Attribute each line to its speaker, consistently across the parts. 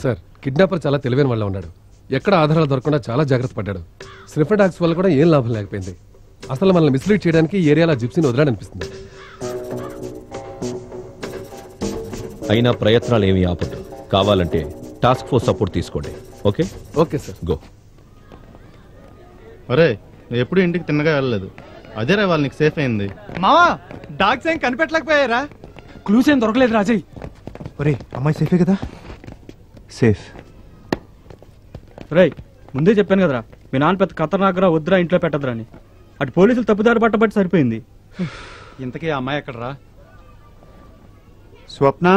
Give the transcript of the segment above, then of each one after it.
Speaker 1: Sir kidnapper చాలా తెలివైన వాళ్ళ ఉన్నాడు. ఎక్కడ ఆధారాలు దొరకకుండా చాలా జాగ్రత్త పడ్డాడు. స్నిఫర్ డాగ్స్ వల్ల కూడా ఏం లాభం లేకపోయింది. అసలు మనల్ని మిస్లీడ్ చేయడానికి ఈ ఏరియాలో జిప్సీని వదలాడనిపిస్తుంది.
Speaker 2: అయినా ప్రయత్నాలు ఏమీ ఆపద్దు. కావాలంటే టాస్క్ ఫోర్స్ సపోర్ట్ తీసుకోండి. Okay
Speaker 1: okay sir.
Speaker 2: గో.
Speaker 3: అరే నువ్వు ఎప్పుడు ఇంటికి తిన్నగా వెళ్ళలేదు. అదేరా వాళ్ళు నీకు సేఫ్ అయింది.
Speaker 4: మావా డాగ్స్ ఏం కనిపెట్టలేకపోయారా? క్లూస్ ఏం దొరకలేదు రాజయ్.
Speaker 5: ఒరే అమ్మాయి సేఫే కదా? సేఫ్.
Speaker 6: రేయ్ ముందే చెప్పాను కదరా, మీ నాన్న పెద్ద ఖతర్నాకరా, వద్దురా ఇంట్లో పెట్టదురా అని. అటు పోలీసులు తప్పుదారి పట్టబట్టి సరిపోయింది.
Speaker 4: ఇంతకీ ఆ అమ్మాయి ఎక్కడరా?
Speaker 5: స్వప్న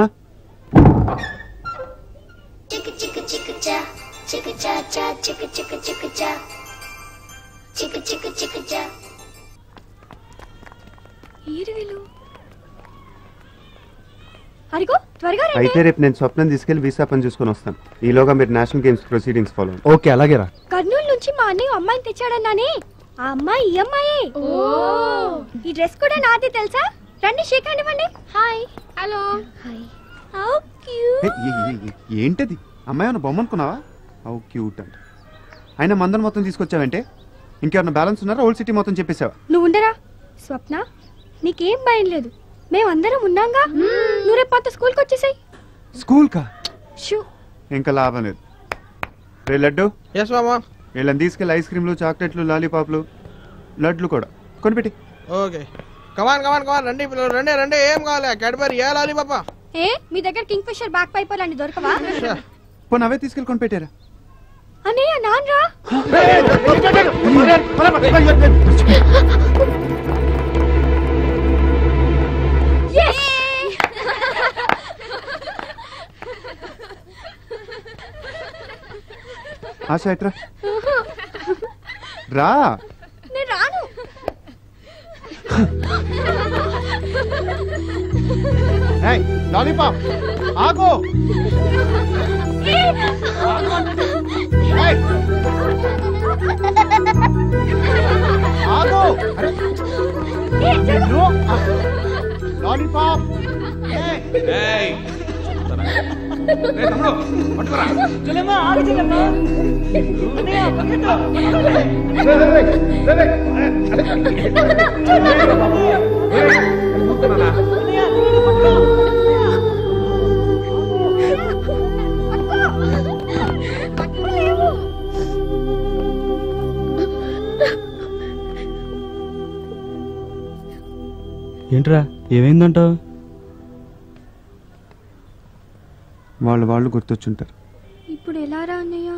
Speaker 5: అయితే రేపు నేను స్వప్నం తీసుకెళ్లి వీసా పని చూసుకుని వస్తాను. ఈలోగా మీరు national games proceedings follow. Okay అలాగేరా.
Speaker 7: కర్నూలు నుంచి మా అన్నయ్య అమ్మాయిని తెచ్చాడన్నానే, ఆ అమ్మాయి ఈ అమ్మాయి. ఈ డ్రెస్ కూడా నాదే తెలుసా? రండి షేక్ హ్యాండ్ ఇవ్వండి. Hi. Hello. Hi. How cute.
Speaker 5: ఏంటది? అమ్మాయి ఏమన్నా బొమ్మ అనుకున్నావా? హౌ క్యూట్ అంట. అయినా మందరం మొత్తం తీసుకొచ్చావంటే ఇంకేమన్నా బ్యాలెన్స్ ఉన్నారా? ఓల్డ్ సిటీ మొత్తం చెప్పేసావా?
Speaker 7: నువ్వు ఉండరా స్వప్న, నీకేం భయం లేదు, మేమందరం ఉన్నాంగా. నువ్వు రేపు పాత స్కూల్కి వచ్చేసాయి.
Speaker 5: స్కూల్ కా?
Speaker 7: షూ.
Speaker 5: ఇంకా లాభం లేదు. రే లడ్డు, వీళ్ళని తీసుకెళ్ళి ఐస్ క్రీమ్లు, చాక్లెట్లు, లాలీపాప్లు, లడ్లు కూడా కొనిపెట్టి.
Speaker 8: ఓకే కమాన్ కమాన్ కమాన్, రండి పిల్లలు, రండి రండి. ఏం కావాలి? క్యాడ్బరీ ఏ లాలీపాప?
Speaker 7: ఏ మీ దగ్గర కింగ్ ఫిషర్ బ్యాక్ పైపర్ లాంటి దొరకవా?
Speaker 5: పోనీ అవే తీసుకెళ్ళి కొనిపెట్టారా?
Speaker 7: అన్నయ్య నాన్రా.
Speaker 5: ఆశ ఎట్రా రా.
Speaker 7: నేను రాను.
Speaker 5: లాలీపాప్ ఆగో. ఆగో లాలీపాప్.
Speaker 6: ఏంట్రా ఏమైందంటావు?
Speaker 5: వాళ్ళు గుర్తొచ్చుంటారు.
Speaker 7: ఇప్పుడు ఎలా రా అన్నయ్య?